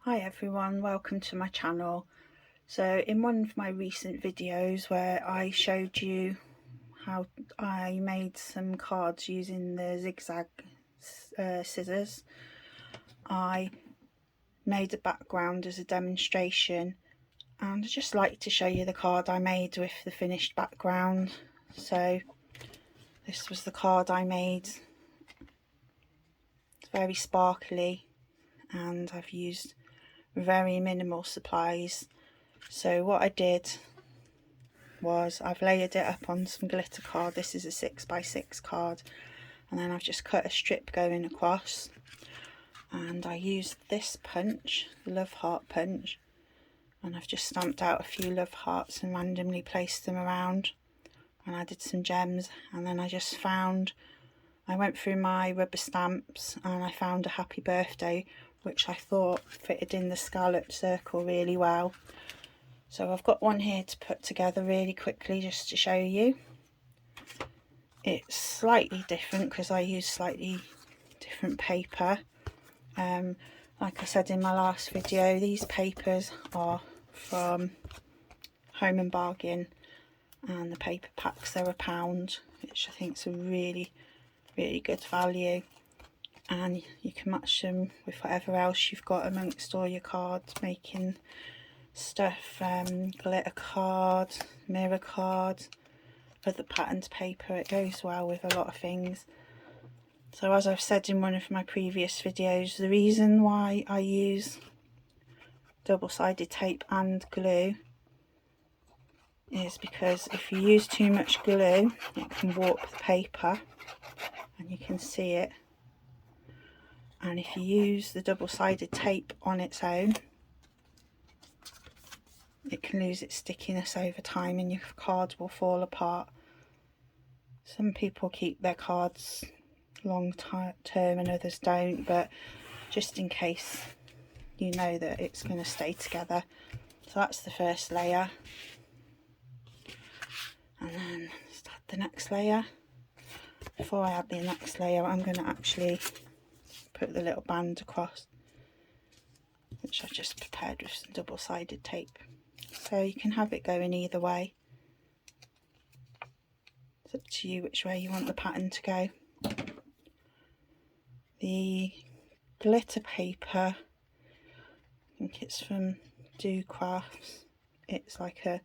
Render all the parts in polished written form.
Hi everyone, welcome to my channel. So in one of my recent videos where I showed you how I made some cards using the zigzag scissors, I made a background as a demonstration, and I'd just like to show you the card I made with the finished background. So this was the card I made. It's very sparkly and I've used very minimal supplies. So what I did was I've layered it up on some glitter card. This is a 6x6 card, and then I've just cut a strip going across, and I used this punch, love heart punch, and I've just stamped out a few love hearts and randomly placed them around and added some gems. And then I went through my rubber stamps and I found a happy birthday which I thought fitted in the scallop circle really well. So I've got one here to put together really quickly just to show you. It's slightly different because I use slightly different paper. Like I said in my last video, these papers are from Home and Bargain, and the paper packs, they're £1, which I think is a really good value, and you can match them with whatever else you've got amongst all your cards making stuff. Glitter card, mirror card, other patterned paper. It goes well with a lot of things. So as I've said in one of my previous videos, the reason why I use double-sided tape and glue is because if you use too much glue, it can warp the paper, and you can see it. And if you use the double-sided tape on its own, it can lose its stickiness over time and your cards will fall apart. Some people keep their cards long term and others don't, but just in case, you know that it's going to stay together. So that's the first layer, and then start the next layer. Before I add the next layer, I'm going to actually put the little band across, which I've just prepared with some double-sided tape. So you can have it going either way. It's up to you which way you want the pattern to go. The glitter paper, I think it's from Do Crafts. It's like a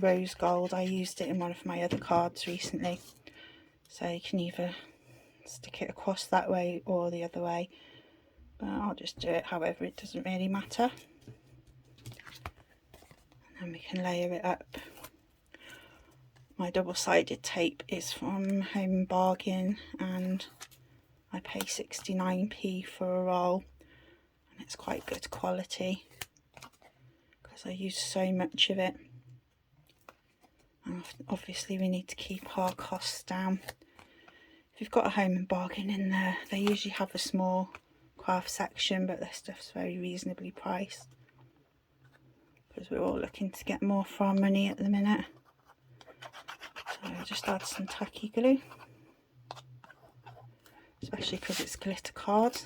rose gold. I used it in one of my other cards recently. So you can either stick it across that way or the other way, but I'll just do it however, it doesn't really matter. And then we can layer it up. My double-sided tape is from Home and Bargain, and I pay 69p for a roll, and it's quite good quality because I use so much of it. And obviously we need to keep our costs down. If you've got a Home and Bargain in there, they usually have a small craft section, but their stuff's very reasonably priced because we're all looking to get more for our money at the minute. So I'll just add some tacky glue, especially because it's glitter card.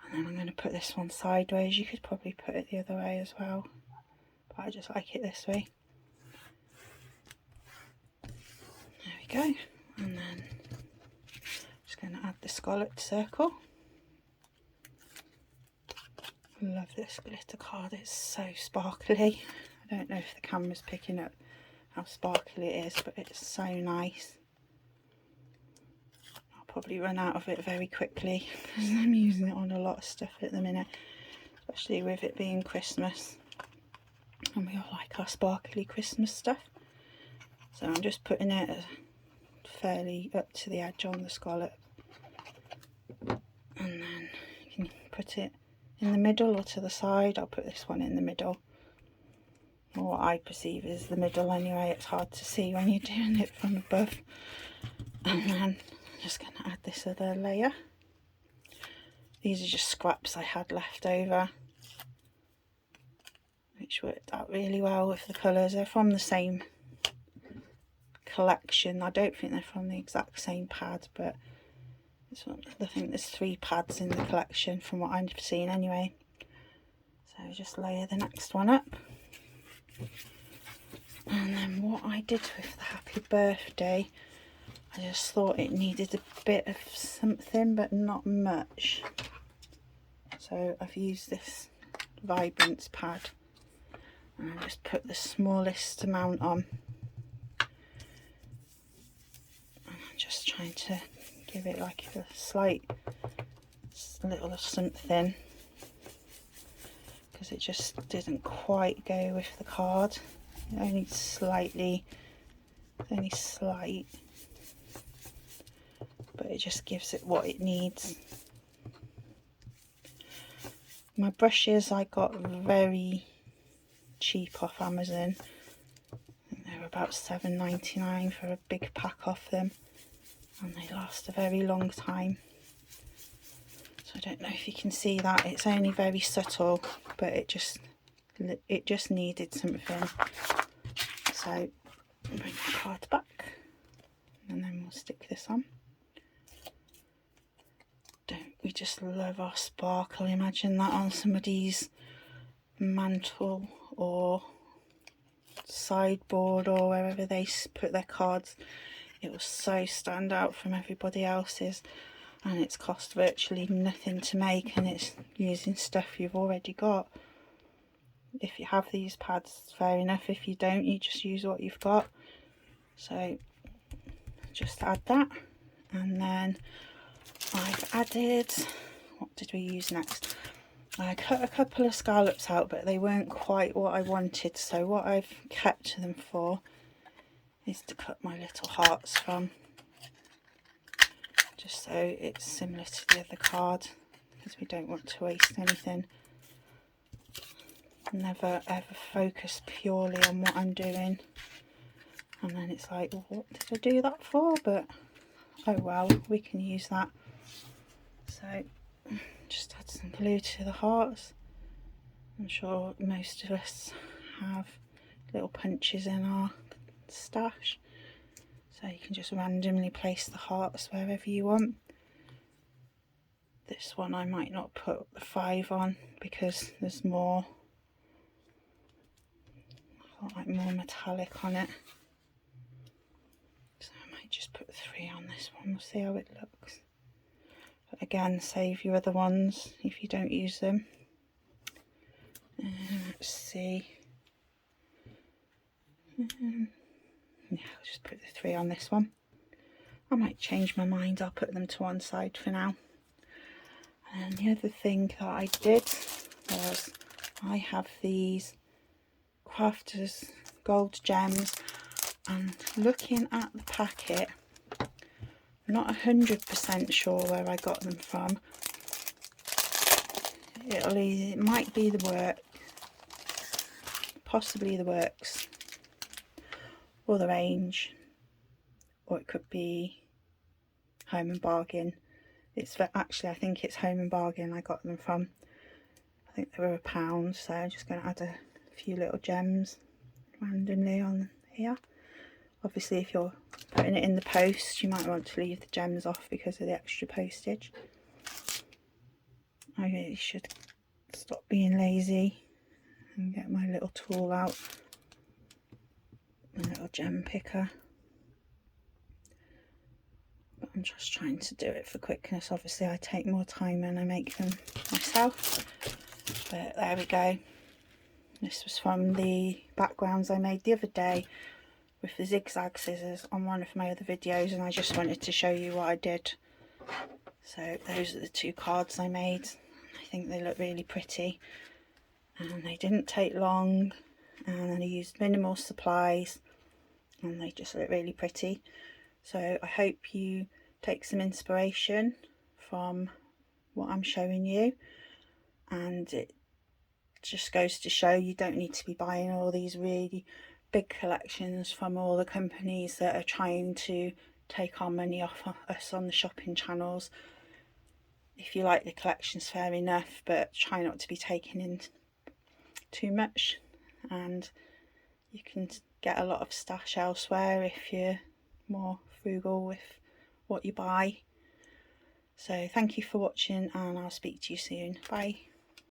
And then I'm going to put this one sideways. You could probably put it the other way as well, but I just like it this way. There we go. And then just going to add the scalloped circle. I love this glitter card, it's so sparkly. I don't know if the camera's picking up how sparkly it is, but it's so nice. I'll probably run out of it very quickly because I'm using it on a lot of stuff at the minute, especially with it being Christmas, and we all like our sparkly Christmas stuff. So I'm just putting it fairly up to the edge on the scallop, and then you can put it in the middle or to the side. I'll put this one in the middle, or what I perceive as the middle anyway. It's hard to see when you're doing it from above. And then I'm just going to add this other layer. These are just scraps I had left over, which worked out really well with the colours. They're from the same collection. I don't think they're from the exact same pad, but This one, I think there's 3 pads in the collection from what I've seen anyway. So just layer the next one up. And then what I did with the happy birthday, I just thought it needed a bit of something but not much. So I've used this Vibrance pad and I just put the smallest amount on. And I'm just trying to give it like a slight little something, because it just didn't quite go with the card. Only slightly, only slight, but it just gives it what it needs. My brushes I got very cheap off Amazon. I think they were about £7.99 for a big pack off them, and they last a very long time. So I don't know if you can see that, it's only very subtle, but it just needed something. So bring the card back and then we'll stick this on. Don't we just love our sparkle? Imagine that on somebody's mantle or sideboard or wherever they put their cards. It will so stand out from everybody else's, and it's cost virtually nothing to make, and it's using stuff you've already got. If you have these pads, fair enough. If you don't, you just use what you've got. So just add that, and then I've added, what did we use next? I cut a couple of scallops out, but they weren't quite what I wanted, so what I've kept them for is to cut my little hearts from, just so it's similar to the other card, because we don't want to waste anything. Never ever focus purely on what I'm doing, and then it's like, well, what did I do that for? But oh well, we can use that. So just add some glue to the hearts. I'm sure most of us have little punches in our stash, so you can just randomly place the hearts wherever you want. This one I might not put the 5 on because there's more, like more metallic on it, so I might just put 3 on this one. We'll see how it looks. But again, save your other ones if you don't use them. Let's see. Yeah, I'll just put the 3 on this one. I might change my mind, I'll put them to one side for now. And the other thing that I did was, I have these Crafters gold gems, and looking at the packet, I'm not 100% sure where I got them from. It might be the work, possibly the works, or the range, or it could be Home and Bargain. It's actually, I think it's Home and Bargain I got them from. I think they were £1, so I'm just going to add a few little gems randomly on here. Obviously if you're putting it in the post, you might want to leave the gems off because of the extra postage. I really should stop being lazy and get my little tool out, my little gem picker. But I'm just trying to do it for quickness. Obviously I take more time when I make them myself. But there we go. This was from the backgrounds I made the other day with the zigzag scissors on one of my other videos, and I just wanted to show you what I did. So those are the 2 cards I made. I think they look really pretty, and they didn't take long, and I used minimal supplies, and they just look really pretty. So I hope you take some inspiration from what I'm showing you, and it just goes to show you don't need to be buying all these really big collections from all the companies that are trying to take our money off us on the shopping channels. If you like the collections, fair enough, but try not to be taking in too much, and you can get a lot of stash elsewhere if you're more frugal with what you buy. So thank you for watching, and I'll speak to you soon. Bye.